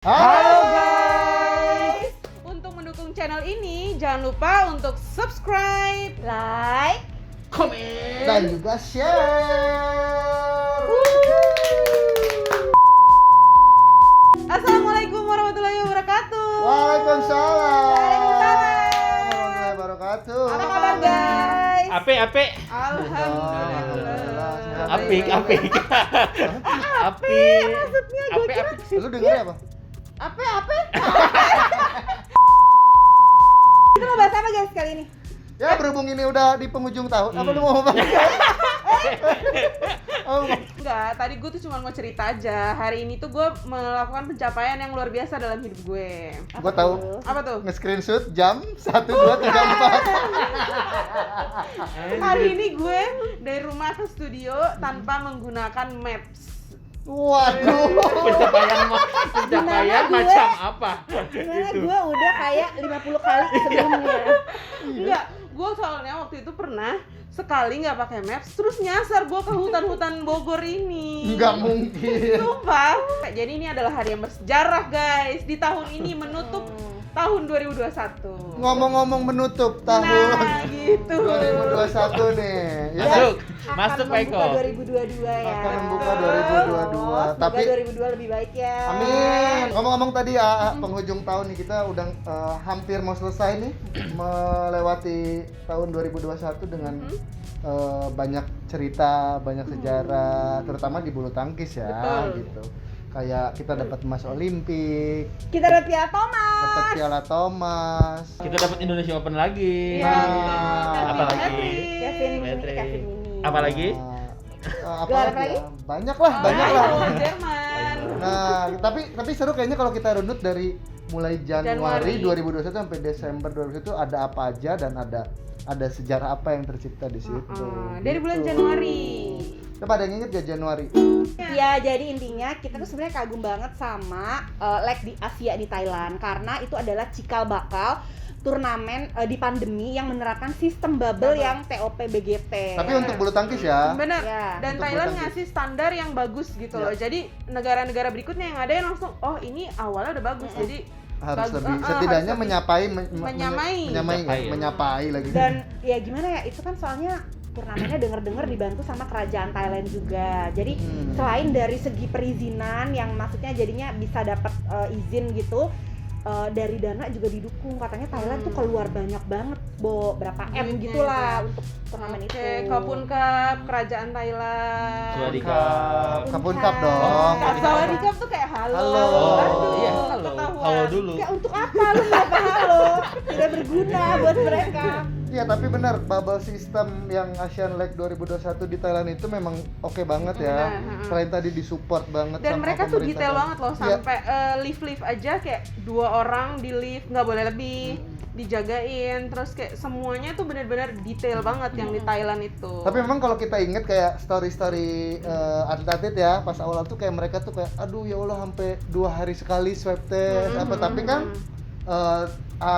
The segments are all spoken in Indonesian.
Halo guys! Untuk mendukung channel ini, jangan lupa untuk subscribe, Like, komen, dan juga share. Assalamualaikum warahmatullahi wabarakatuh. Waalaikumsalam. Waalaikumsalam. Warahmatullahi wabarakatuh. Apa kabar guys? Ape. Alhamdulillah. Apik. Maksudnya gue kira Lu dengernya apa? apa? Kita mau bahas apa guys kali ini? Ya berhubung ini udah di penghujung tahun, apa lu mau ngomong? Oh, Enggak, tadi gue tuh cuma mau cerita aja. Hari ini tuh gue melakukan pencapaian yang luar biasa dalam hidup gue. gua tahu. Apa tuh? Nge-screenshot jam 1, 2, 3, 4. Hari ini gue dari rumah ke studio tanpa menggunakan Maps. Waduh. Pencapaian Gimana gue? macam apa? karena gue udah kayak 50 kali sebelumnya. Enggak, gue soalnya waktu itu pernah sekali nggak pakai Maps, terus nyasar gue ke hutan-hutan Bogor ini. Enggak mungkin. Sumpah. Jadi ini adalah hari yang bersejarah guys. Di tahun ini menutup tahun 2021. Ngomong-ngomong menutup tahun Nah, gitu. 2021 nih. Ya, Masuk Akan Pak Eko. membuka 2022 ya. akan membuka 2022. Semoga Tapi 2022 lebih baik ya. amin. Ngomong-ngomong tadi ya, penghujung tahun nih kita udah hampir mau selesai nih melewati tahun 2021 dengan banyak cerita, banyak sejarah, terutama di bulu tangkis ya. Betul. Gitu. Kayak kita dapat emas Olimpik, Kita udah Piala Thomas. dapat Piala Thomas. Kita dapat Indonesia Open lagi. Iya. Apa lagi? Kevin Patrick. Mini. Apa lagi? Apa Gelar lagi? lagi? Ya? Banyak lah. Jerman. Nah, tapi seru kayaknya kalau kita runut dari mulai Januari Januari. 2021 sampai Desember 2021 ada apa aja dan ada sejarah apa yang tercipta di situ. Dari bulan Gitu. Januari. Coba ada yang inget ya Januari? Ya, jadi intinya kita tuh sebenarnya kagum banget sama leg di Asia di Thailand karena itu adalah cikal bakal turnamen di pandemi yang menerapkan sistem bubble yang TOP BGT. Tapi untuk bulu tangkis ya. Bener. Ya, Dan untuk Thailand bulu tangkis. ngasih standar yang bagus gitu loh. Jadi negara-negara berikutnya yang ada yang langsung, oh ini awalnya udah bagus. Jadi Harus bagus. lebih Harus setidaknya lebih. menyapai Menyamai. menyapai lagi. Dan ya gimana ya, itu kan soalnya turnamennya denger-dengar dibantu sama kerajaan Thailand juga. Jadi selain dari segi perizinan yang maksudnya jadinya bisa dapat izin gitu, dari dana juga didukung. Katanya Thailand tuh keluar banyak banget, berapa M Duitnya gitulah ya. untuk turnamen Oke, itu. Kapun Cup, kerajaan Thailand. Sawadee Kapun Cup dong. Sawadee Cup tuh kayak halo. Halo. Aduh, Iya, halo. ketahuan. Halo dulu. Ya untuk apa lu ngapa halo? Tidak berguna buat mereka. Iya tapi benar, bubble system yang Asian League 2021 di Thailand itu memang oke banget ya. Benar. Selain tadi disupport banget Dan sama mereka tuh pemerintah detail dan- banget loh, Iya. sampai lift aja kayak 2 orang di lift, nggak boleh lebih, dijagain, terus kayak semuanya tuh benar-benar detail banget yang di Thailand itu. Tapi memang kalau kita inget kayak story-story atlet-atlet ya, pas awal tuh kayak mereka tuh kayak aduh ya Allah sampai 2 hari sekali swab test apa, tapi kan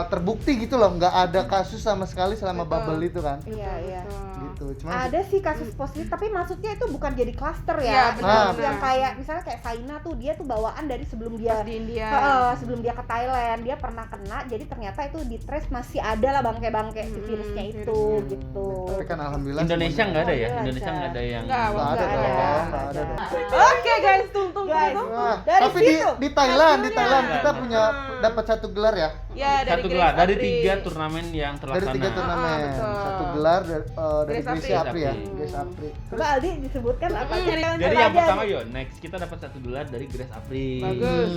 terbukti gitu loh, nggak ada kasus sama sekali selama Betul. bubble itu kan. Iya. Gitu. Cuman Ada sih kasus positif, tapi maksudnya itu bukan jadi klaster Iya, ya. benar. Yang kayak misalnya kayak Saina tuh dia tuh bawaan dari sebelum dia Pas di India. sebelum dia ke Thailand dia pernah kena, jadi ternyata itu di trace masih ada lah bangke-bangke si virusnya itu gitu. tapi kan alhamdulillah Indonesia nggak ada ya? Alhamdulillah Indonesia ada. nggak ada yang Nggak, nggak ada Nggak dong, ada. nggak ada dong. Oke guys, tunggu. Guys. Wah, Dari tapi di situ, Thailand hasilnya. kita punya dapat 1 gelar ya. Ya, dari satu gelar dari Grace 3 Apri. turnamen yang Dari terlaksana. 3 turnamen, betul. 1 gelar dari Grace Gracie Apri. Apri ya, Grace Grace Apri. Coba Aldi disebutkan apa Jadi yang pertama yo, next kita dapat 1 gelar dari Grace Apri. Bagus.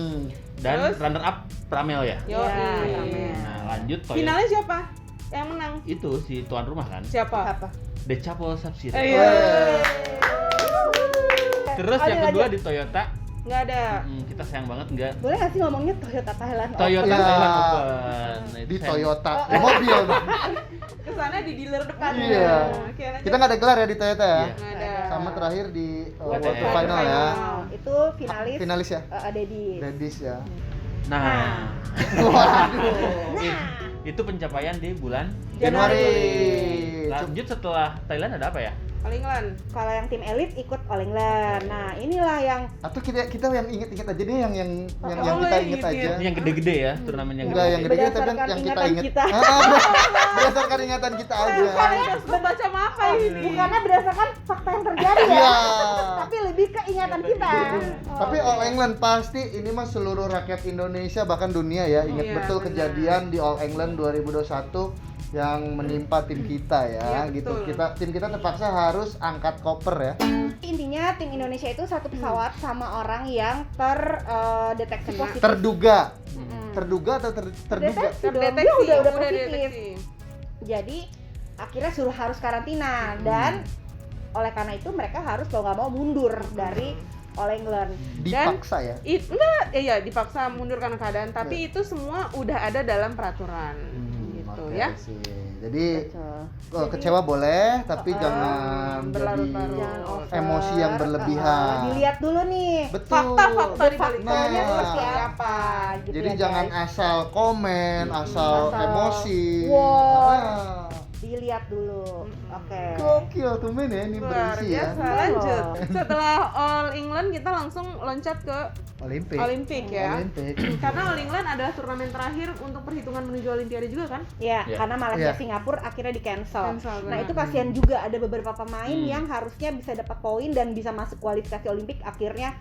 Dan Terus? runner up Pramel ya. Yo, Ya, iya. Pramel. Nah, lanjut Toyota. Finalnya siapa yang menang? Itu si tuan rumah kan. Siapa? apa? The Chapel Sub-Zero. Iya. Terus yang kedua di Toyota, Nggak ada. kita sayang banget enggak Boleh nggak sih ngomongnya Toyota Thailand? Toyota Iya. Thailand Open. Nah, itu Di sayang. Toyota, di mobil dong. Kesana di dealer depan. Iya. Oke, lanjut. Kita nggak ada gelar ya di Toyota ya. Iya. Nggak ada. Sama terakhir di World WTF. Tour Final ya. Itu finalis. Finalis ya. Dedi. Ladies ya. Nah, Waduh. itu pencapaian di bulan Januari. Lanjut setelah Thailand ada apa ya? All England. Kalau yang tim elit ikut All England. Nah, inilah yang Atau kita yang inget-inget aja deh yang Oh, kita yang inget inget. aja. Ini yang gede-gede ya, turnamen yang Enggak yang gede. gede tapi Berdasarkan yang kita ingatan inget. kita. Berdasarkan ingatan kita aja. Terus gue baca apa ini? bukannya berdasarkan fakta yang terjadi ya, Iya. tapi lebih ke ingatan kita. Tapi All England pasti ini mah seluruh rakyat Indonesia bahkan dunia ya ingat Iya, betul benar. kejadian di All England 2021 yang menimpa tim kita ya Iya, gitu. betul. Tim kita terpaksa harus angkat koper ya. Intinya tim Indonesia itu satu pesawat sama orang yang terdeteksi Kena. positif. Terduga. Mm-mm. Terduga atau terduga? Terdeteksi dong, Terdeteksi, dia udah positif. deteksi. Jadi akhirnya suruh harus karantina dan oleh karena itu mereka harus mau nggak mau mundur dari All England. Dipaksa ya. Enggak, iya dipaksa mundur karena keadaan, tapi itu semua udah ada dalam peraturan gitu Oke ya. sih. Jadi Jadi, kecewa boleh tapi jangan berlarut-larut. jadi jangan over. emosi yang berlebihan. Dilihat dulu nih. Betul. Fakta-fakta di balik Faktanya Nah. seperti apa gitu Jadi ya, jangan guys. asal komen, asal emosi. war. Ah. Dilihat dulu. Oke. Gokil tuh men ya ini Luar berisi ya. biasa. Lanjut. Setelah All England kita langsung loncat ke Olimpik. Olimpik ya. Olimpik. Karena All England adalah turnamen terakhir untuk perhitungan menuju Olimpiade juga kan? Ya, Ya. karena Malaysia Ya. Singapura akhirnya di cancel. Cancel, Nah benar. itu kasihan juga ada beberapa pemain Hmm. yang harusnya bisa dapat poin dan bisa masuk kualifikasi Olimpik akhirnya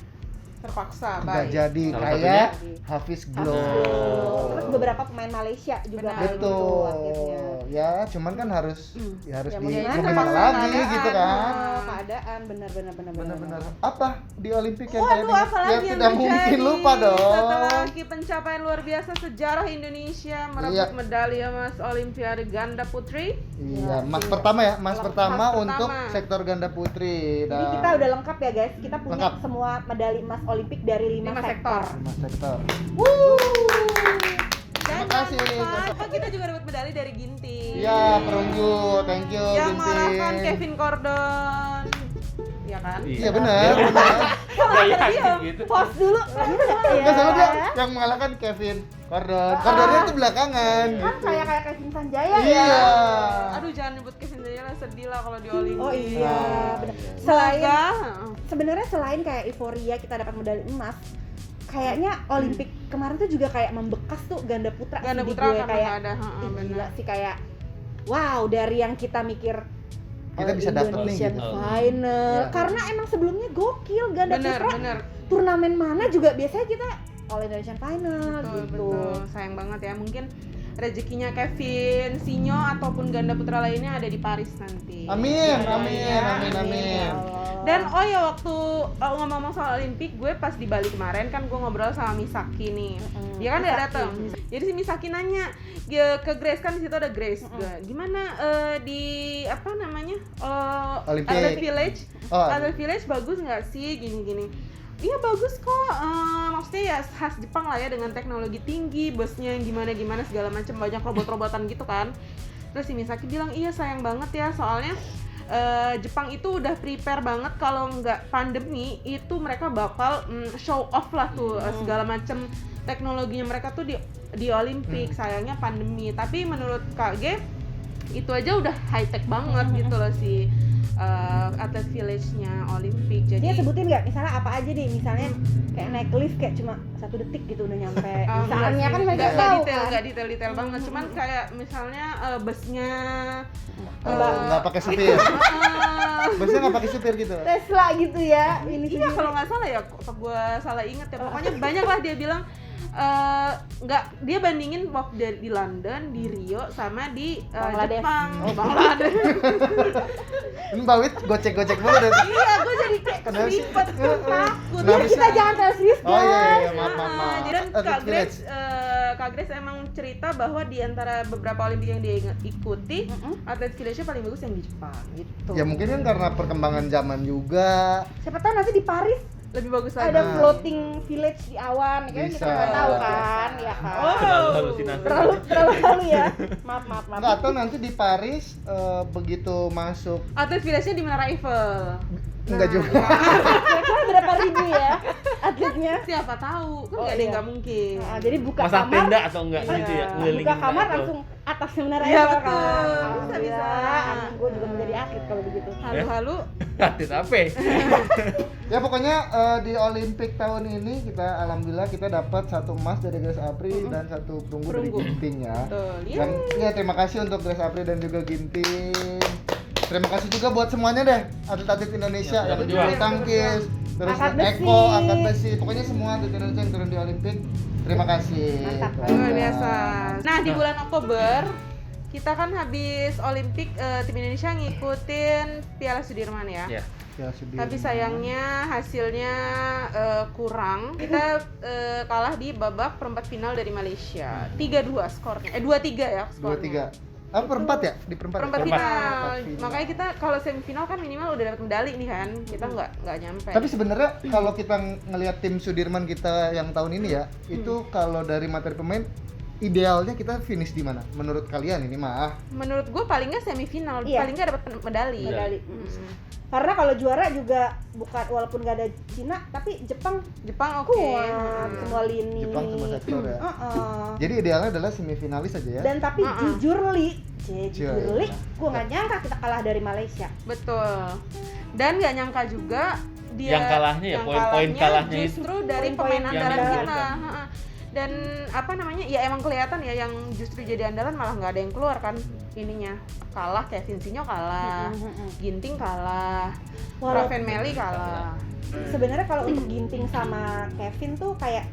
Terpaksa, Nggak baik. jadi Salah kayak satunya? Hafiz Gol. Glow. Terus beberapa pemain Malaysia juga Benar. kayak gitu akhirnya. Betul. Ya, cuman kan harus harus Ya, di mau gimana gimana, lagi keadaan. gitu kan. Keadaan benar-benar Benar-benar apa di Olimpik yang Waduh, kalian apalagi yang yang tidak mungkin terjadi lupa dong. setelah pencapaian luar biasa sejarah Indonesia merebut Iya. medali emas Olimpiade ganda putri. Iya, Ya, emas iya. pertama ya, emas Emas pertama pertama. untuk sektor ganda putri. Jadi kita udah lengkap ya guys, kita punya Lengkap. semua medali emas Olimpik dari 5 5 sektor. emas sektor. Dan Terima kasih. jangan lupa kita juga dapat medali dari Ginting. Iya, perunggu, thank you Yang Ginting. mengalahkan Kevin Gordon. Iya kan? Iya benar, benar. Kayak gitu. Pause dulu. Enggak salah dia yang mengalahkan Kevin Gordon. Gordonnya itu belakangan Kan gitu. kayak Kevin Sanjaya ya. Iya. Aduh jangan nyebut Kevin Sanjaya lah, sedih lah kalau di Olimpik. Oh iya, Ah, benar. iya. Selain Semoga sebenarnya selain kayak euforia kita dapat medali emas, kayaknya Olimpik kemarin tuh juga kayak membekas tuh ganda putra ganda sih di putra gue karena kayak nggak ada. ih, Benar. gila sih kayak wow dari yang kita mikir Kita bisa dapet nih Indonesian gitu. Final Iya. karena emang sebelumnya gokil ganda Bener, putra bener. turnamen mana juga biasanya kita All Indonesian Final Betul, gitu. betul. Sayang banget ya. Mungkin rezekinya Kevin, Sinyo ataupun ganda putra lainnya ada di Paris nanti. Amin, Ya, amin, ya. amin, amin. Dan oh ya waktu ngomong-ngomong soal Olimpik, gue pas di Bali kemarin kan gue ngobrol sama Misaki nih. Dia kan udah Misaki. datang. Jadi si Misaki nanya ya, ke Grace, kan di situ ada Grace. Gimana di apa namanya? Olimpik. Atlet Village. Oh, Atlet Village bagus nggak sih gini-gini? Iya bagus kok, maksudnya ya khas Jepang lah ya dengan teknologi tinggi, busnya yang gimana-gimana segala macam, banyak robot-robotan gitu kan. Terus si Misaki bilang iya sayang banget ya soalnya Jepang itu udah prepare banget kalau nggak pandemi itu mereka bakal show off lah tuh segala macam teknologinya mereka tuh di Olimpik. Sayangnya pandemi, tapi menurut KG itu aja udah high tech banget gitu loh si atlet village-nya Olimpik. Jadi Dia sebutin nggak misalnya apa aja nih, misalnya kayak naik lift kayak cuma 1 detik gitu udah nyampe. Misalnya kan mereka nggak tahu detail, kan. nggak detail banget. Cuman kayak misalnya busnya nggak pakai supir. Biasanya nggak pakai supir gitu. Tesla gitu ya. Ini iya kalau nggak salah ya, kok gue salah inget ya. Pokoknya banyak lah dia bilang nggak, dia bandingin waktu di London, di Rio sama di Bangladesh. Jepang. Bangladesh. Ini Mbak Wit gocek-gocek mulu deh. Iya, gue jadi kayak Kenapa sih? kelipet, takut. Kenapa kita sih? jangan terlalu serius Oh iya, guys. iya, maaf. Jadi dan Atlet Kak Village. Grace emang cerita bahwa di antara beberapa Olimpik yang dia ikuti, atlet village-nya paling bagus yang di Jepang gitu. Ya mungkin kan karena perkembangan zaman juga. Siapa tahu nanti di Paris Lebih bagus lagi. ada floating village di awan, kan kita Bisa. nggak tahu kan, ya kan. Oh. Terlalu halusinasi. Terlalu ya. Maaf. Nggak, atau nanti di Paris begitu masuk Atlet village-nya di Menara Eiffel. enggak juga. Kira-kira berapa ribu ya atletnya? Siapa tahu, kan Oh, nggak ada yang iya. nggak mungkin. Nah, jadi buka Masang kamar, tenda atau enggak Iya. gitu ya? buka Ngelilingin kamar atau- langsung atasnya menara Iya, Eiffel betul. kan. Bisa, Alhamdulillah, bisa. amin gue juga menjadi atlet kalau begitu. Halu-halu. Artis apa? Ya pokoknya di Olimpik tahun ini kita alhamdulillah kita dapat 1 emas dari Grace Apri dan 1 perunggu dari Perunggu. Ginting ya. Betul. Iya. Dan ya terima kasih untuk Grace Apri dan juga Ginting. Terima kasih juga buat semuanya deh atlet-atlet Indonesia Ya, yang berjuang. bulu tangkis, terus Angkat besi. Eko, angkat besi, pokoknya semua atlet Indonesia yang turun di Olimpik. Terima kasih. Mantap. Itu Luar aja. biasa. Nah, di bulan Oktober kita kan habis Olimpik, tim Indonesia ngikutin Piala Sudirman ya. Ya. Ya, Sudirman. Tapi sayangnya hasilnya kurang. Kita kalah di babak perempat final dari Malaysia. 3-2 skornya. 2-3 ya skornya. 2-3. Ah, perempat ya? Di perempat. Perempat ya? final. Perempat final. Makanya kita kalau semifinal kan minimal udah dapat medali nih kan. Kita nggak nyampe. Tapi sebenarnya kalau kita ngelihat tim Sudirman kita yang tahun ini ya, itu kalau dari materi pemain idealnya kita finish di mana? Menurut kalian ini mah? menurut gue paling nggak semifinal, Iya. paling nggak dapat medali. Medali. Mm-mm. Karena kalau juara juga bukan walaupun gak ada Cina, tapi Jepang Jepang oke. kuat semua lini. Jepang semua sektor ya. Heeh. Jadi idealnya adalah semifinalis aja ya. Dan tapi jujur Jujur. li, gue nggak nyangka kita kalah dari Malaysia. Betul. Dan nggak nyangka juga dia Yang kalahnya ya, yang poin-poin kalahnya itu. justru dari Poin-poin pemain yang andalan andalan. kita. Ha-ha. Dan apa namanya? Ya emang kelihatan ya yang justru jadi andalan malah nggak ada yang keluar kan ininya. Kalah kayak Vincinho kalah, Ginting kalah, Walaupun- Raven Meli kalah. Sebenarnya kalau untuk Ginting sama Kevin tuh kayak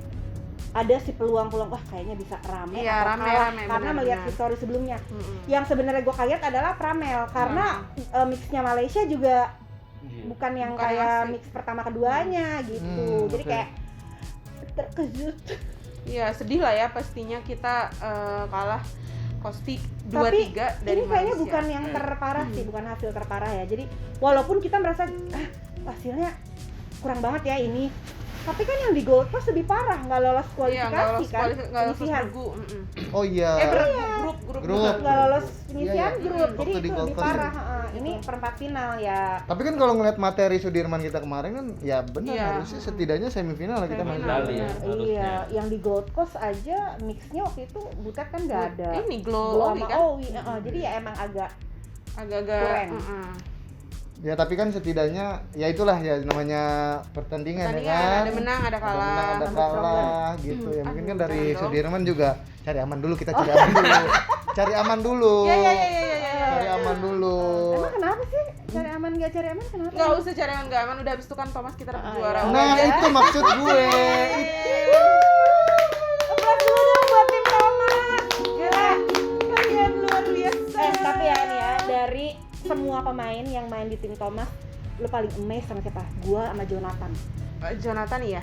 ada sih peluang-peluang wah kayaknya bisa rame Iya, atau rame, kalah rame, karena benar, melihat benar. histori sebelumnya. Mm-mm. Yang sebenarnya gue kaget adalah Pramel karena mixnya Malaysia juga bukan yang Bukan yang kayak asik. mix pertama keduanya gitu. Jadi oke. kayak terkejut. Iya sedih lah ya pastinya kita kalah Kosti Tapi 2-3 dari ini kayaknya Malaysia. bukan yang terparah sih, bukan hasil terparah ya. Jadi walaupun kita merasa hasilnya kurang banget ya ini, tapi kan yang di Gold Coast lebih parah, nggak lolos Iya, kualifikasi nggak lolos kan, nggak lolos penyisihan. bergu. Mm-mm. Oh iya. Grup Grup. Nggak lolos penyisihan Iya, iya. grup, Waktu jadi di itu Gold lebih Coast parah. ya. Heeh. Ini perempat final ya. Tapi kan kalau ngeliat materi Sudirman kita kemarin kan ya benar Iya. harusnya setidaknya semifinal lah kita main. Semifinal, Medali ya, benar. harusnya. Iya, yang di Gold Coast aja mixnya waktu itu Butet kan nggak ada. Ini Glow Glow Owi sama kan Owi, jadi ya emang agak agak-agak Kurang. Ya tapi kan setidaknya ya itulah ya namanya pertandingan ya Pertandingan, kan. ada menang, ada kalah. menang, ada Tambah kalah gitu ya. Mungkin kan Aduh, dari jangan dong. Sudirman juga cari aman dulu, kita cari aman dulu. Cari aman dulu. Ya. Cari aman dulu. emang kenapa sih cari aman nggak cari aman kenapa? Nggak usah cari aman nggak aman, udah habis itu kan Thomas kita dapat juara. iya. Nah, Udah. itu maksud gue. Applause dulu dong buat tim Thomas. Gila. Kalian luar biasa. Tapi ya nih ya dari semua pemain yang main di tim Thomas, lu paling amazed sama siapa? Gua sama Jonathan. Jonathan ya.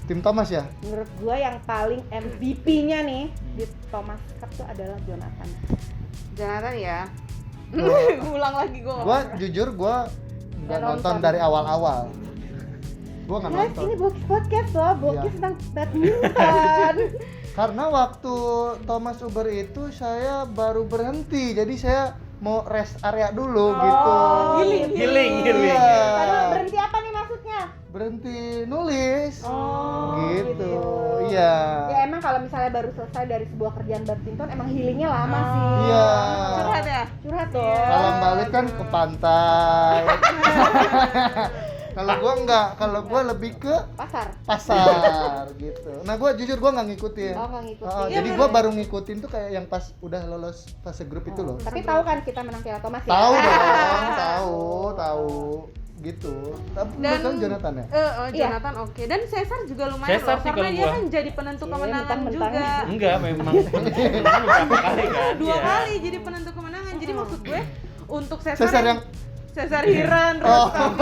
Tim Thomas ya? Menurut gua yang paling MVP-nya nih di Thomas Cup tuh adalah Jonathan. Jonathan ya. Gua- Ulang lagi gue. Gua jujur gua nggak nonton dari awal-awal. Gua nggak Guys, nonton. ini Bokis Podcast loh, Bokis Iya. tentang badminton. Karena waktu Thomas Uber itu saya baru berhenti, jadi saya mau rest area dulu gitu. Healing. Iya. Padahal berhenti apa nih maksudnya? Berhenti nulis. Oh, gitu. Iya. Ya emang kalau misalnya baru selesai dari sebuah kerjaan badminton emang healingnya lama sih. Iya. Curhat ya. Curhat dong. Kalau Mbak Wit kan ke pantai. Kalau gua enggak, kalau gua lebih ke Pasar. pasar gitu. Nah, gua jujur gua nggak ngikutin. Oh, nggak ngikutin. Oh, Iya, jadi bener. gua baru ngikutin tuh kayak yang pas udah lolos fase grup itu loh. Tapi tahu kan kita menang Piala Thomas ya? Tahu dong, tahu gitu. Tapi Dan kan Jonathan ya? Iya. Jonathan oke. Dan Cesar juga lumayan Cesar loh, sih karena kalau dia gua. kan jadi penentu Iya, kemenangan mentang-mentang. juga. Enggak, memang beberapa kali kan. Dua Iya. kali jadi penentu kemenangan. Jadi maksud gue untuk Cesar, Cesar yang Cesar Hiran Oh. Rustam.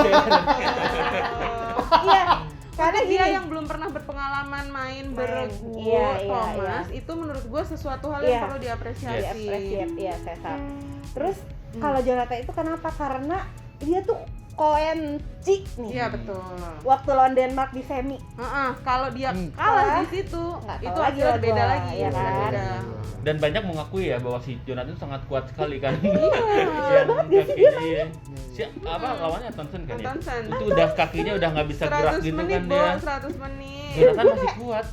Iya. Karena Karena dia gini, yang belum pernah berpengalaman main Main. bergu Iya, Thomas itu menurut gue sesuatu hal yang Iya. perlu diapresiasi. appreciate ya Cesar. Terus kalau Jonathan itu kenapa? Karena dia tuh koenci nih. Iya betul. Waktu lawan Denmark di semi. Kalau dia Hmm. kalah di situ, Nggak tahu itu lagi hasilnya lah beda gua, lagi. ya beda kan? beda. Dan banyak mengakui ya bahwa si Jonathan itu sangat kuat sekali kan. Iya. Yang kakinya apa lawannya Thompson kan ya. Thompson. Itu udah kakinya udah nggak bisa gerak 100 gitu menit, kan Bo, dia. 100 menit. Jonathan masih kuat.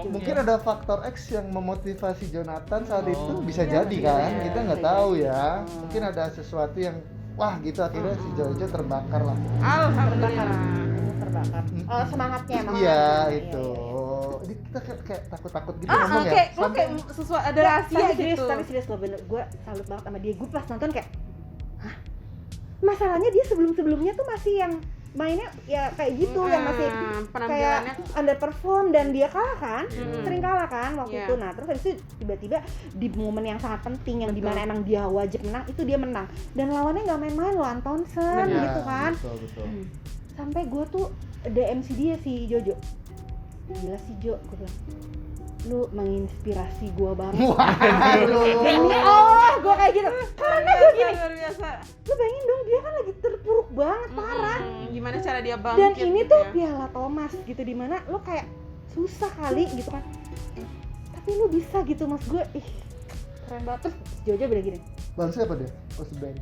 Mungkin ada faktor X yang memotivasi Jonathan saat itu bisa Iya, jadi bisa kan, jadi. kita nggak tahu ya. Mungkin ada sesuatu yang wah gitu akhirnya si Jojo terbakar lah. Alhamdulillah. Terbakar. Semangatnya emang. Iya Iya, itu. iya. Ini kita kayak takut-takut gitu ngomong ya. Kayak lo Sampai- kayak sesuatu ada Nggak, rahasia tapi serius, gitu. tapi serius loh bener, gue salut banget sama dia. Gue pas nonton kayak, hah? Masalahnya dia sebelumnya tuh masih yang mainnya ya kayak gitu, yang masih kayak penampilannya underperform dan dia kalah kan, sering kalah kan waktu Iya. itu. Nah terus habis itu tiba-tiba di momen yang sangat penting yang Betul. dimana emang dia wajib menang, itu dia menang dan lawannya nggak main-main loh, Antonsen Iya, gitu kan. Betul. Sampai gue tuh DM si dia, si Jojo, gila si Jo, gue bilang lu menginspirasi gue banget. Waduh. Demi Allah gue kayak gitu karena gue gini, luar biasa. lu bayangin dong dia kan lagi terpuruk banget parah. Gimana cara dia bangkit Dan ini gitu tuh ya. Piala Thomas gitu, dimana lo kayak susah kali gitu kan, tapi lu bisa gitu, mas gue keren banget. Terus Jojo bilang gini, Bang siapa dia? Oh si Ben.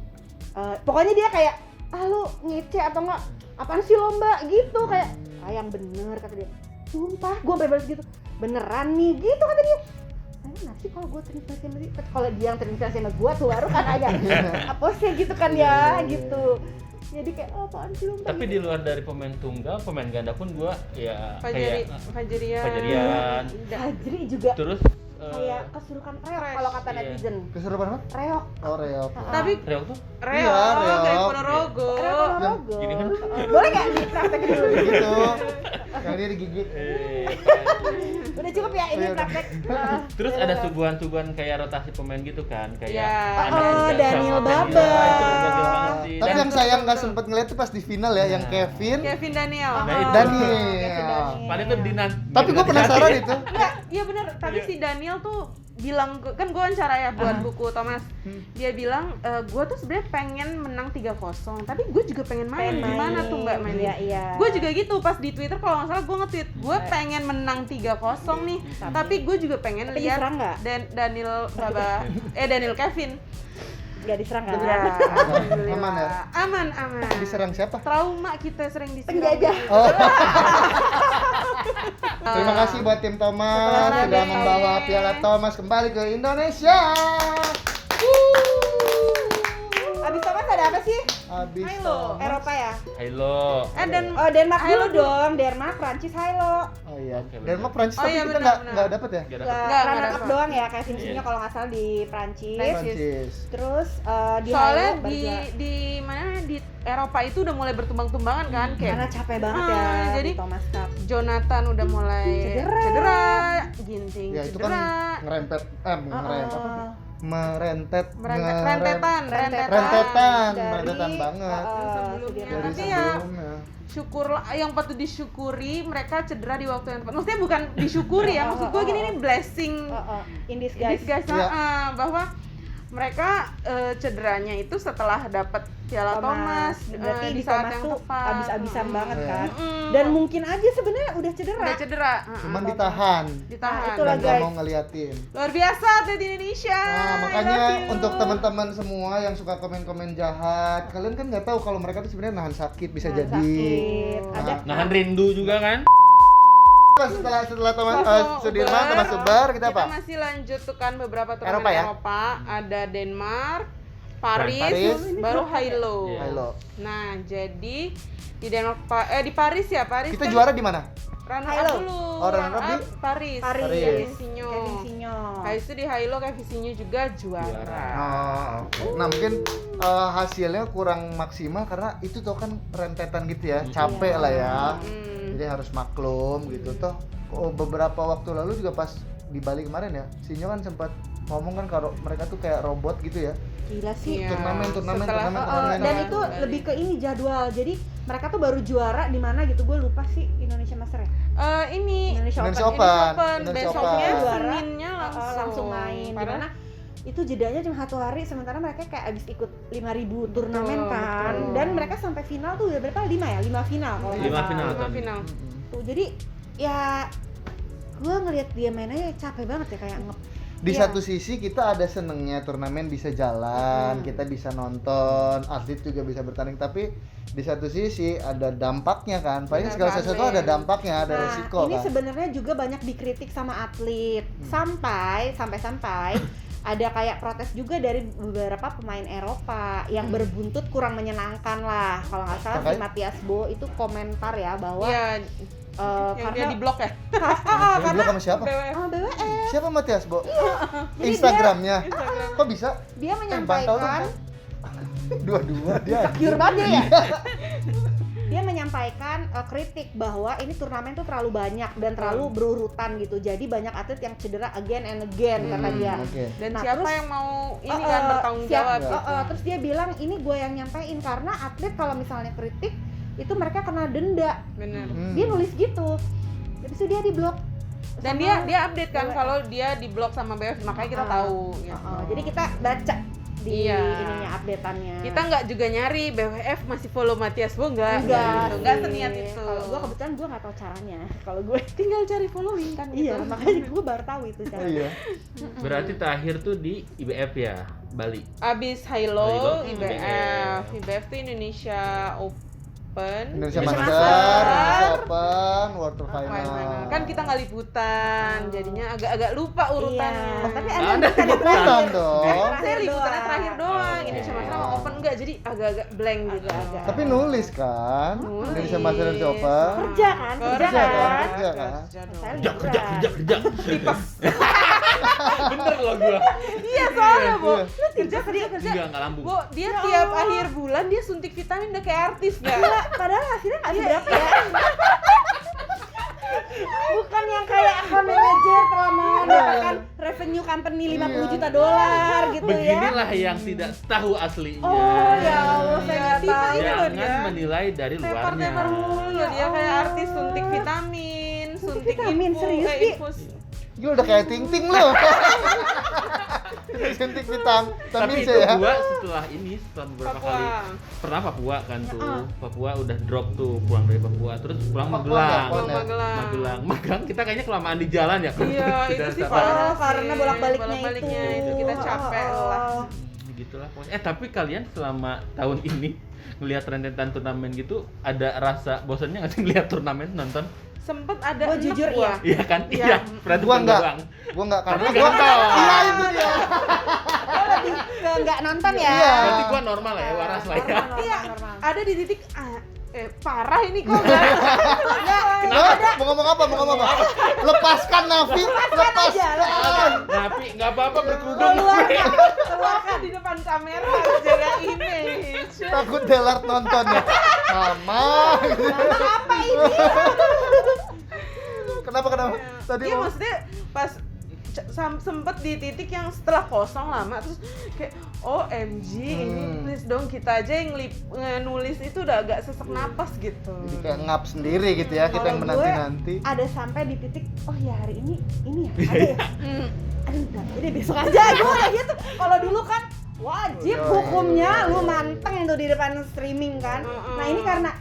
pokoknya dia kayak lu ngece atau enggak apaan sih lomba gitu, kayak yang bener kata dia. Sumpah gue bebas gitu, beneran nih gitu kata dia. Nah sih kalau gue terinspirasi sama dia, kalau dia yang terinspirasi sama gue tuh baru kan agak aposnya gitu kan ya gitu. Jadi kayak apaan sih lomba Tapi gitu. di luar dari pemain tunggal, pemain ganda pun gua ya kayak Fajrian. Fajrian. Fajri juga Terus kayak kesurukan reok Fresh. kalau kata Iya. netizen. Keserupan apa? Reok. Oh Reok. Tapi Reok tuh Reo Reo. dari Ponorogo. Reok Ponorogo. gini kan? Boleh nggak dipraktekin dulu? Gitu. Yang dia digigit. Udah cukup ya ini Oh, iya, udah. praktek. Terus ada suguhan-suguhan kayak rotasi pemain gitu kan, kayak Ya. anak Oh, muda Daniel sama Baba. Daniel. Wah, itu gokil banget sih. Tapi Dan yang saya nggak sempet ngeliat tuh pas di final ya, yang Kevin, Kevin Daniel. Nah, itu. Daniel. paling tuh Dinan. Tapi gue penasaran itu. Enggak, iya bener. Tapi si Daniel tuh bilang, kan gue wawancara ya buat buku Thomas. Dia bilang, gue tuh sebenarnya pengen menang 3-0, tapi gue juga pengen main. Gimana tuh Mbak mainnya? Iya, iya. Gue juga gitu pas di Twitter, kalau nggak salah gue nge-tweet, gue pengen menang 3-0 nih, tapi gue juga pengen Tapi lihat diserang nggak? Daniel Baba, Daniel Kevin. Nggak diserang kan? Ya, alhamdulillah. Aman ya? Aman, aman. Diserang siapa? Trauma kita sering diserang. Penjajah. Oh. Terima kasih buat tim Thomas Setelah sudah dari- membawa Piala Thomas kembali ke Indonesia. Abis Thomas ada apa sih? Habis Halo. Thomas. Eropa ya? Halo. Dan Oh, Denmark Halo, dulu dong. Denmark, Prancis, Halo. Oh iya. Oke, benar. Denmark Prancis Oh tapi iya, kita benar, nggak benar. dapet ya? Gak Nggak, dapet. Nggak runner up dapat. doang ya, kayak Vinicius Iya. kalau nggak salah di Prancis. Prancis. Terus di soalnya Halo baru juara. di mana di Eropa itu udah mulai bertumbang-tumbangan kan, Karena kayak capek banget Ah, ya jadi di Thomas Cup. Jonathan udah mulai Cedera. Ginting Ya itu cedera, kan ngerempet, merentet, rentetan rentetan Dari, banget. sebelumnya. Dari Tapi ya sebelumnya. syukur yang patut disyukuri, mereka cedera di waktu yang tepat. Maksudnya bukan disyukuri ya, maksud gue gini, ini blessing In this guys, guys. Iya. bahwa mereka cederanya itu setelah dapat Piala Thomas, Berarti di di saat Thomas yang tuh tepat. abis-abisan banget Iya. kan. Mm-mm. Dan mungkin aja sebenarnya udah cedera. Udah cedera. Cuman ditahan. Ditahan. Nah, Dan itulah, nggak guys. mau ngeliatin. Luar biasa atlet Indonesia. Nah, I makanya love you. untuk teman-teman semua yang suka komen-komen jahat, kalian kan nggak tahu kalau mereka tuh sebenarnya nahan sakit bisa Nahan jadi. sakit. Nah, Ada Nahan rindu juga kan? setelah Thomas Oh, Sudirman, Uber. Thomas Uber, kita apa? masih lanjut tuh kan beberapa turnamen Eropa ya? Eropa. Ada Denmark, Paris, Paris. baru Hilo. Iya. Halo. Nah, jadi di Denmark di Paris ya, Paris Kita kan juara di mana? runner up Hilo. dulu. Oh, runner up di? Paris. Paris. Kevin Sinyo. Kevin Sinyo. Habis itu di Hilo Kevin Sinyo juga juara. Oh, oke. Nah, mungkin hasilnya kurang maksimal karena itu tuh kan rentetan gitu ya, capek lah ya. Jadi harus maklum gitu toh. Beberapa waktu lalu juga pas di Bali kemarin ya, Sinyo kan sempat ngomong kan kalau mereka tuh kayak robot gitu ya. Gila sih. Iya. Turnamen. Setelah- Dan Nah, itu Bali. lebih ke ini jadwal. Jadi mereka tuh baru juara di mana gitu. Gue lupa sih, Indonesia Master ya. Ini Indonesia Indonesia Open. Open. Indonesia besoknya Open. Seninnya langsung main. Padahal Dimana itu jedanya cuma 1 hari, sementara mereka kayak abis ikut 5.000 turnamen kan. betul. Dan mereka sampai final tuh udah berapa? 5 ya? 5 final kalau nggak 5 salah. final. lima final. Tuh, jadi ya gue ngelihat dia mainnya capek banget ya, kayak Di Iya. satu sisi kita ada senengnya turnamen bisa jalan, kita bisa nonton, atlet juga bisa bertanding, tapi di satu sisi ada dampaknya kan. Paling Benar, segala Kak sesuatu Glenn. ada dampaknya, ada Nah, resiko ini kan. sebenarnya juga banyak dikritik sama atlet. Sampai ada kayak protes juga dari beberapa pemain Eropa yang berbuntut kurang menyenangkan lah. Kalau nggak salah si Makanya- Matias Bo itu komentar ya bahwa Iya, yang dia di blok ya. Dia bilang sama siapa? BWF. BWF Siapa Matias, Bo? Jadi Instagramnya. Instagram. Kok bisa? dia Bantau menyampaikan dua-dua dia. insecure banget ya. Dia menyampaikan kritik bahwa ini turnamen tuh terlalu banyak dan terlalu berurutan gitu. Jadi banyak atlet yang cedera again and again kata dia. Oke. Dan Nah, siapa terus- yang mau ini kan bertanggung jawab gitu. Terus dia bilang ini gue yang nyampein karena atlet kalau misalnya kritik itu mereka kena denda. Bener. Dia nulis gitu. Habis itu dia di blok. Dan sama- dia update kan BWF. kalau dia di blok sama BWF, makanya kita tahu gitu. Jadi kita baca di Iya. ininya updateannya. Kita nggak juga nyari BWF masih follow Matias Bo enggak nggak gitu. Nggak sih. seniat itu. Kalau gue kebetulan gue nggak tahu caranya. Kalau gue tinggal cari following kan iya gitu. makanya gue baru tahu itu Oh caranya. iya. Berarti terakhir tuh di IBF ya, Bali. Abis Hilo, Hilo, IBF. IBF tuh Indonesia Open, Indonesia Indonesia Master, Master. Indonesia Open, World Tour Final. Final. Kan kita nggak liputan, jadinya agak-agak lupa urutannya. Iya. Tapi Nggak ada ada liputan liputan terakhir. dong. Saya liputannya terakhir doang, Oh. Indonesia Master sama Open enggak, jadi agak-agak blank gitu. Agak-agak. Tapi nulis kan? Nulis. Indonesia Master, Indonesia Open. Kerja kan? Kerja Kerja kan? kan? Kerja kan? Kerja dong. Saya Kerja, kerja, kerja, kerja. Tipes. Bener loh gua. Iya soalnya, Bo. Iya. Lu kerja. Enggak lambung. Bo, dia Ya tiap Allah. akhir bulan dia suntik vitamin udah kayak artis Iya, enggak? padahal hasilnya nggak seberapa ya. Bukan yang kayak account manager telah mendapatkan revenue company 50 juta dolar gitu ya. Beginilah yang tidak tahu aslinya. Oh ya Allah, saya Iya, nggak tahu. ini loh Jangan dia. menilai dari luarnya. Tepar-tepar mulu loh dia kayak artis suntik vitamin, suntik vitamin, infus, serius, Bi? infus. Gila udah kayak ting-ting lu. Suntik vitamin Tapi itu C ya. gua setelah ini, setelah beberapa Papua. kali pernah Papua kan tuh. Ya, Papua udah drop tuh, pulang dari Papua, terus pulang Papua Magelang. Papua. Magelang. Magelang kita kayaknya kelamaan di jalan ya. Iya, itu sih Dasar- parah. Oh, karena sih. bolak-baliknya itu. kita capek lah. Gitulah pokoknya. Tapi kalian selama tahun ini ngelihat rentetan turnamen gitu, ada rasa bosannya nggak sih ngelihat turnamen nonton? Sempet ada Gua enek jujur gua. iya. Iya kan? Iya. Iya. Berarti Gua bukan enggak. doang. Gua enggak karena Karena gua nggak nonton. Iya itu dia. Lebih ke nggak nonton ya. Iya. Berarti gua normal lah ya, waras lah ya. Normal, Iya, normal. ada di titik parah ini kok enggak. Hah? Mau ngomong apa? Mau ngomong apa? Lepaskan Nafi, lepaskan. Tapi nggak apa-apa berkerudung. Keluarkan, Keluarkan di depan kamera harus jaga image. Takut Delart nonton ya. Mama. apa ini? Kenapa? Tadi Iya mau maksudnya pas sempet di titik yang setelah kosong lama terus kayak OMG ini please dong kita aja yang nulis itu udah agak sesek napas gitu. jadi kayak ngap sendiri gitu ya kita yang Kalau gue menanti-nanti. ada sampai di titik oh ya hari ini ya ada ya. Hmm. Aduh jadi besok aja gue kayak gitu. Kalau dulu kan wajib Oh, iya, hukumnya iya, iya. lu manteng tuh di depan streaming kan. Nah ini karena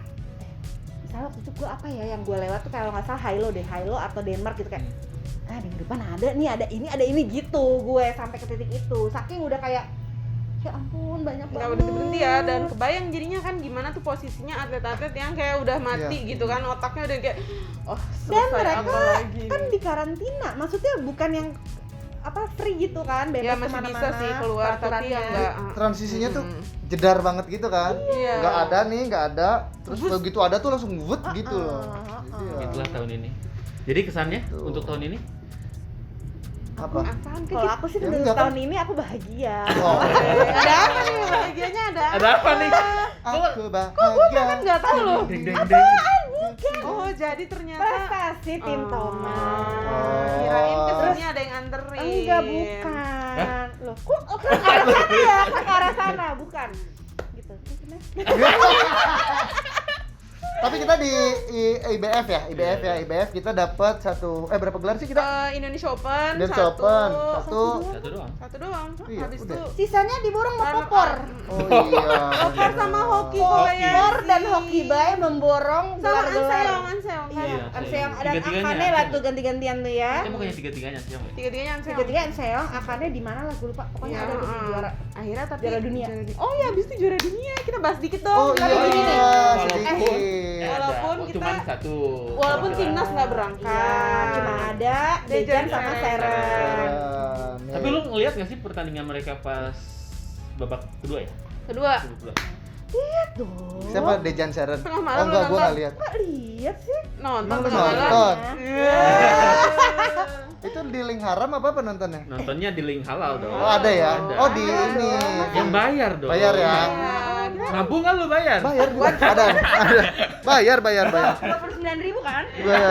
misalnya waktu itu gue apa ya yang gue lewat tuh kalau nggak salah Hilo atau Denmark gitu kayak minggu depan ada ini gitu gue sampai ke titik itu saking udah kayak ya ampun banyak Nggak banget berhenti ya, dan kebayang jadinya kan gimana tuh posisinya atlet-atlet yang kayak udah mati Iya. gitu kan, otaknya udah kayak oh dan selesai mereka apa lagi kan di karantina maksudnya bukan yang apa free gitu kan bebas ya masih bisa kemana-mana, sih keluar tapi peraturannya. yang enggak Transisinya tuh jedar banget gitu kan. Iya. Nggak ada. Terus begitu ada tuh langsung wut gitu loh. Jadi ya, Itulah tahun ini. Jadi kesannya Gitu. untuk tahun ini? apa? apaan Kalau aku sih Ya menurut enggak kan? tahun ini aku bahagia. Oh, ada apa nih bahagianya ada Ada apa nih? aku kok gue bahkan bahagia. nggak tahu loh Deng deng deng. oh jadi ternyata Prestasi tim Thomas. kirain kesini ada yang anterin Enggak bukan. Loh, kok ke arah sana ya? Ke arah sana bukan. Gitu. Tapi kita di IBF ya, IBF kita dapat berapa gelar sih kita? Indonesia Open Indonesia Open satu. Satu doang. Habis Iya, itu udah. Sisanya diborong mau popor. Oh iya. popor sama hoki Hoki. Korea Popor dan dan Hoki Bae memborong sama gelar-gelar. Anseong kan. Iya, Iya, Anseong dan tiga-tiganya Akane lah Anseong. tuh ganti-gantian tuh ya. Bukannya tiga-tiganya sih, Mbak? Tiga-tiganya Anseong. Tiga-tiga Anseong, Akane di mana lah gue lupa. Pokoknya Ya, ada tuh di juara. akhirnya tapi Juara dunia. Oh ya, abis itu juara dunia. Kita bahas dikit dong. Oh Tapi gini nih, sedikit. Walaupun ada, kita- cuman satu. Walaupun Perwakilan. timnas nggak berangkat. Iya, cuma ada Dejan sama Seren. Keren. Tapi lu ngeliat gak sih pertandingan mereka pas babak kedua ya? Kedua. Babak kedua. Tuh. Siapa Dejan Sharon? Tengah Oh malam enggak, lu gua nonton. nggak lihat. Nggak lihat sih. Nonton Emang lu tengah malam. nonton? Iya. Itu di link haram apa penontonnya? Nontonnya di link halal dong. Oh ada ya? Ada. Oh di ini. Yang bayar dong. Bayar ya? Nabung kan lu bayar? Bayar juga. Ada. Bayar. 29.000 kan? Bayar.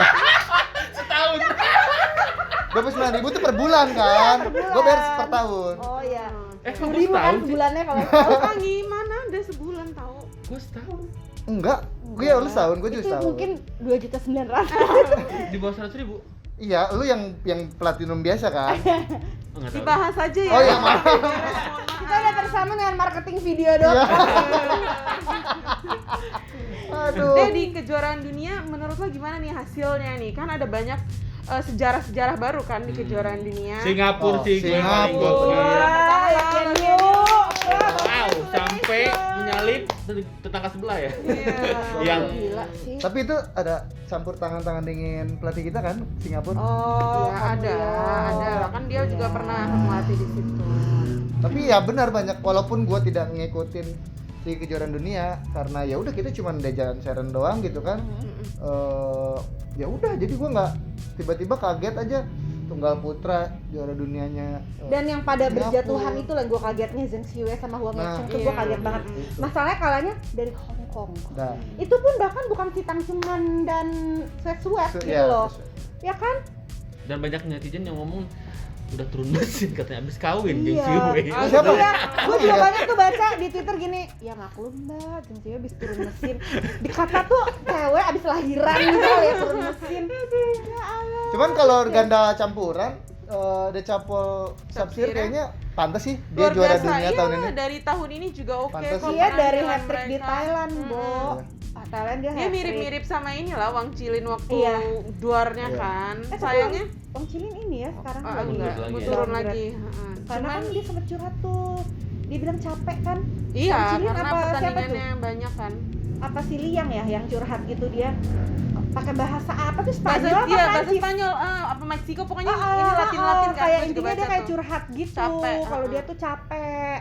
Setahun. 29.000 tuh per bulan kan? Gua bayar per tahun. Oh iya. Kok 10.000 kan setahun sih? sebulannya kalau Tahu gimana? Ada sebulan tahu. Gua setahun. Enggak. Gue ya lu setahun, gue juga itu setahun. mungkin 2.900.000. Di bawah 100.000. Iya, lu yang platinum biasa kan? Oh, nggak tahu. Dibahas aja ya. Oh iya, maaf. Kita udah tersama dengan marketing video Iya. dong. Aduh. Deh, di kejuaraan dunia menurut lo gimana nih hasilnya nih? Kan ada banyak sejarah-sejarah baru kan di kejuaraan dunia. Singapura Oh, sih gue yang paling Singapura. gokil. Wah, Pertama, Legend Legend yuk. Wow, sampai menyalip tetangga sebelah ya. Iya. Yang Gila sih. Tapi itu ada campur tangan dingin pelatih kita kan, Singapura. Oh, Iya, ada lah kan dia juga Iya. pernah melatih di situ. Tapi ya benar banyak, walaupun gua tidak ngikutin si kejuaraan dunia karena ya udah kita cuma Dejan Sharon doang gitu kan. Ya udah, jadi gua nggak tiba-tiba kaget aja tunggal putra juara dunianya. Dan yang pada Singapura. berjatuhan itu lah gue kagetnya Zheng Siwei sama Huang Nah, Yaqiong tuh gue iya. kaget banget. Masalahnya kalahnya dari Hong Kong. Nah, Itu pun bahkan bukan Sitang Cuman dan Sweat gitu ya, loh. Ya kan? dan banyak netizen yang ngomong udah turun mesin katanya abis kawin Zheng Iya. Siwei. Ah, siapa? Iya, gue juga Iya. banyak tuh baca di Twitter gini, ya maklum mbak, Zheng Siwei abis turun mesin. Dikata tuh cewek abis lahiran gitu kali ya turun mesin. Ya Allah. cuman kalau ganda campuran Decapol Sapsir kayaknya pantas sih dia Luar juara biasa, dunia iya, tahun ini. dari tahun ini juga oke Pantas kok sih. Iya dari penampilan hat-trick di mereka. Thailand, Bo. Iya. Thailand dia Dia hat-trick. mirip-mirip sama inilah Wang Chilin waktu Iya. duarnya Iya. kan. Tapi Sayangnya Wang Chilin ini ya sekarang ah, lagi enggak, lagi mau ya. turun downgrade. lagi. Heeh. Karena Cuman kan dia sempet curhat tuh. Dia bilang capek kan. iya, Wang Chilin karena apa siapa pertandingannya banyak kan. Apa si Liang ya yang curhat gitu dia pakai bahasa apa tuh Bahasa Spanyol apa dia, bahasa Prancis? Spanyol, apa Meksiko pokoknya Ah, ini Latin-Latin kan. kayak gua juga intinya dia baca kayak tuh. curhat gitu Capek, kalau ah. dia tuh capek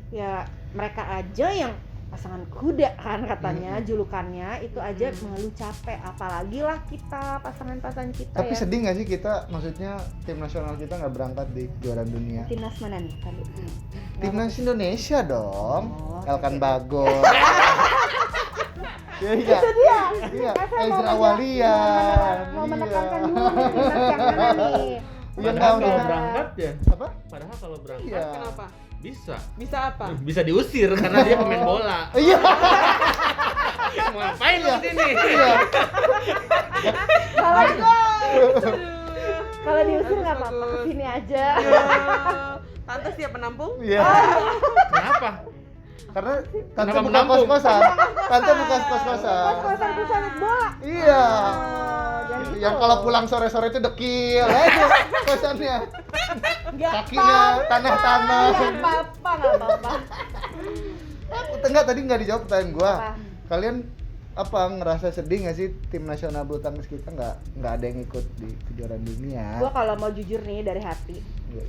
ya mereka aja yang pasangan kuda kan katanya julukannya itu aja mengeluh capek apalagi lah kita pasangan-pasangan kita Tapi ya sedih nggak sih kita, maksudnya tim nasional kita nggak berangkat di kejuaraan dunia? timnas mana nih tadi Timnas Indonesia dong, Oh. Elkan Bagor. Iya, iya. itu dia Iya, Saya mau Ezra menekan- Walian. mau Iya. menekankan dulu nih timnas yang mana nih Iya, Padahal tahu kalau dia. berangkat ya, Apa? padahal kalau berangkat Iya. Kenapa? bisa. Bisa apa? Bisa diusir karena dia pemain bola. Iya. Mau ngapain lu di sini? Iya. kalau diusir nggak apa-apa kesini aja Pantas dia penampung? Iya. Kenapa? Karena tante Kenapa bukan menampung? kos-kosan. Tante bukan kos-kosan. kos-kosan pusat bola Iya. jadi gitu. Yang kalau pulang sore-sore itu dekil aja kosannya. Nggak Kakinya tanah-tanah. nggak apa-apa Enggak, tadi nggak dijawab pertanyaan gua. Apa? Kalian apa ngerasa sedih nggak sih tim nasional bulu tangkis kita nggak ada yang ikut di kejuaraan dunia? Gua kalau mau jujur nih dari hati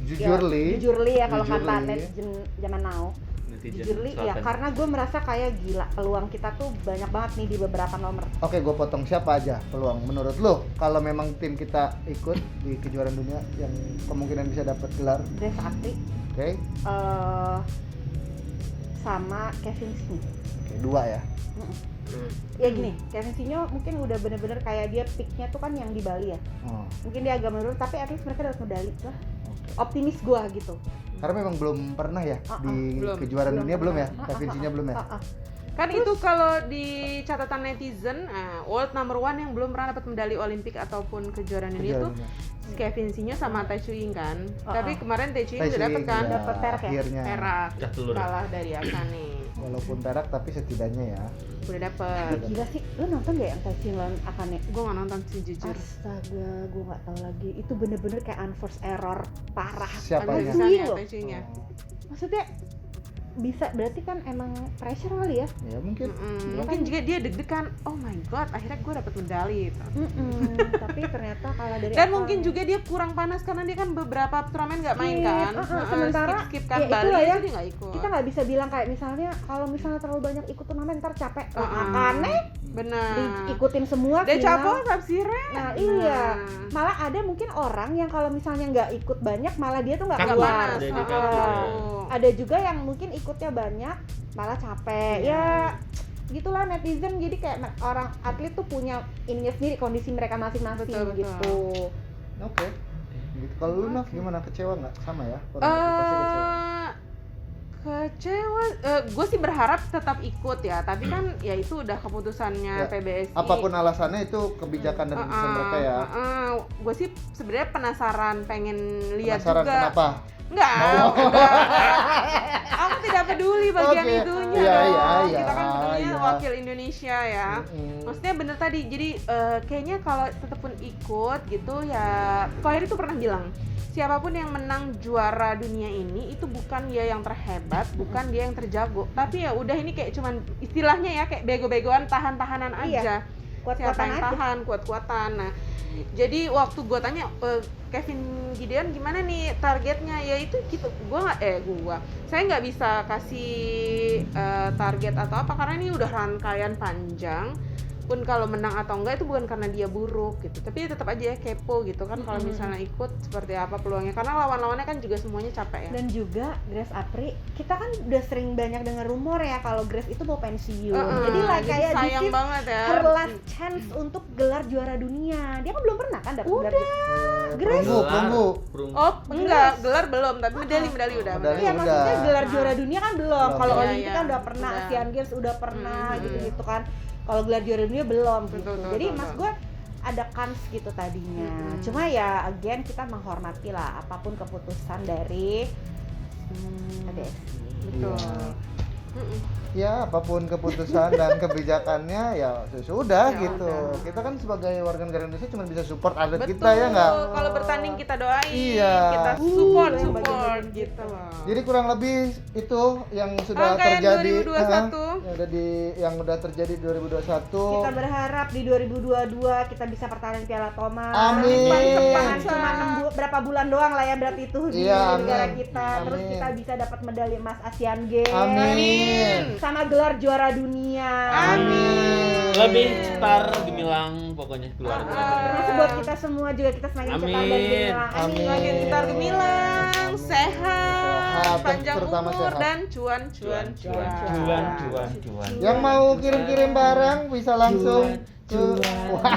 Jujur ya, li. jujur li ya kalau Jujur kata li. netizen zaman now Netizen jujur li ya selatan. karena gue merasa kayak gila peluang kita tuh banyak banget nih di beberapa nomor Oke, gue potong siapa aja peluang menurut lo kalau memang tim kita ikut di kejuaraan dunia yang kemungkinan bisa dapat gelar? Grace Sakti Oke, sama Kevin Smith oke, dua ya. ya gini Kevin Sinyo mungkin udah bener-bener kayak dia peaknya tuh kan yang di Bali ya Oh, mungkin dia agak menurun tapi at least mereka dapat medali lah oke. optimis gua gitu Karena memang belum pernah ya di belum. kejuaraan dunia belum ya? pernah. Kevin Sinyo belum ya? Kan itu kalau di catatan netizen, world number one yang belum pernah dapat medali Olimpik ataupun kejuaraan dunia Kejuaraan itu dunia. Kevin Sinyo sama Tai Tzu Ying kan. Ah, Tapi kemarin Tai Tzu Ying Tai udah Tzu dapet Ying kan, udah Dapet perak ya? akhirnya. perak Pecah telur ya? kalah dari Akane. Walaupun perak tapi setidaknya ya. Udah dapet. Gila sih, lu nonton gak yang Taichung Akane? Gue nggak nonton sih jujur. Astaga, gue nggak tahu lagi. Itu bener-bener kayak unforced error parah. Siapanya? Ada Wih, loh. Taichungnya. Maksudnya bisa, berarti kan emang pressure kali ya? Ya mungkin. Mungkin juga dia deg-degan. Oh my god, akhirnya gue dapet medali. Gitu. Tapi ternyata kalah dari Dan apa? mungkin juga dia kurang panas karena dia kan beberapa turnamen nggak main kan. Sementara skip kan ya Bali itulah ya, itu dia nggak ikut. kita nggak bisa bilang kayak misalnya kalau misalnya terlalu banyak ikut turnamen ntar capek. Makanya benar. Diikutin semua Dia final. capek Sapsire. Nah iya, malah ada mungkin orang yang kalau misalnya nggak ikut banyak malah dia tuh nggak Kaku. keluar. Jadi Heeh. kaku. Ada juga yang mungkin ikutnya banyak malah capek. Ya gitulah netizen, jadi kayak orang atlet tuh punya ininya sendiri, kondisi mereka masing-masing Betul, betul. gitu. Oke. Gitu. Kalau lu Naf gimana, kecewa nggak? Sama ya? Orang itu pasti kecewa. Kecewa, gue sih berharap tetap ikut ya, tapi kan ya itu udah keputusannya Ya, PBSI. Apapun alasannya itu kebijakan dan keputusan mereka ya. Gue sih sebenarnya penasaran, pengen lihat Penasaran juga. kenapa? Enggak, aku tidak peduli bagian Oke. itunya Iya, dong. iya, iya, Kita kan pedulinya iya. wakil Indonesia ya. Maksudnya bener tadi, jadi kayaknya kalau tetap pun ikut gitu ya, Kohir itu pernah bilang, siapapun yang menang juara dunia ini itu bukan dia yang terhebat, bukan dia yang terjago, tapi ya udah ini kayak cuman istilahnya ya kayak bego-begoan, tahan-tahanan Iya. aja. Siapa Kuat-kuatan yang aja. tahan, kuat-kuatan. Nah, jadi waktu gue tanya Kevin Gideon gimana nih targetnya, ya itu gitu, saya nggak bisa kasih target atau apa karena ini udah rangkaian panjang. Pun kalau menang atau enggak itu bukan karena dia buruk gitu, tapi tetap aja ya kepo gitu kan kalau misalnya ikut seperti apa peluangnya, karena lawan-lawannya kan juga semuanya capek ya. Dan juga Grace Apri, kita kan udah sering banyak dengar rumor ya kalau Grace itu mau pensiun. Jadi kayak this sayang is banget ya. her last chance untuk gelar juara dunia. Dia kan belum pernah kan dapat gelar. Grace. Perunggu. Oh enggak, gelar belum, tapi medali udah. Medali. Iya, maksudnya udah. gelar juara dunia kan belum. Belum. Kalau Iya, Olimpik iya. kan udah pernah, Udah. Asian Games udah pernah gitu-gitu kan. Kalau gelar juara dunia belum gitu. Betul, Jadi betul, mas betul. gue ada kans gitu tadinya. Cuma ya again kita menghormati lah apapun keputusan dari PBSI. Betul. Ya apapun keputusan dan kebijakannya ya sudah Ya gitu. udah. Kita kan sebagai warga negara Indonesia cuma bisa support atlet Betul. kita ya nggak? Kalau bertanding kita doain, Iya. kita yang support bagian-bagian gitu loh. Jadi kurang lebih itu yang sudah Rangkaian terjadi 2021. yang udah terjadi 2021. Kita berharap di 2022 kita bisa pertahanan Piala Thomas. Amin. Jepang cuma berapa bulan doang lah ya berarti itu di Iya, negara amin. kita. Terus Amin. kita bisa dapat medali emas Asian Games. Amin. Sama gelar juara dunia. Amin. Lebih cetar gemilang pokoknya keluarga. Terus buat kita semua juga kita semakin cepat dan Amin. gemilang. Amin. Semakin gitar gemilang, sehat, Sehat, panjang terutama umur sehat. dan cuan. Cuan. Yang mau kirim-kirim barang bisa langsung ke Cuan. Wah.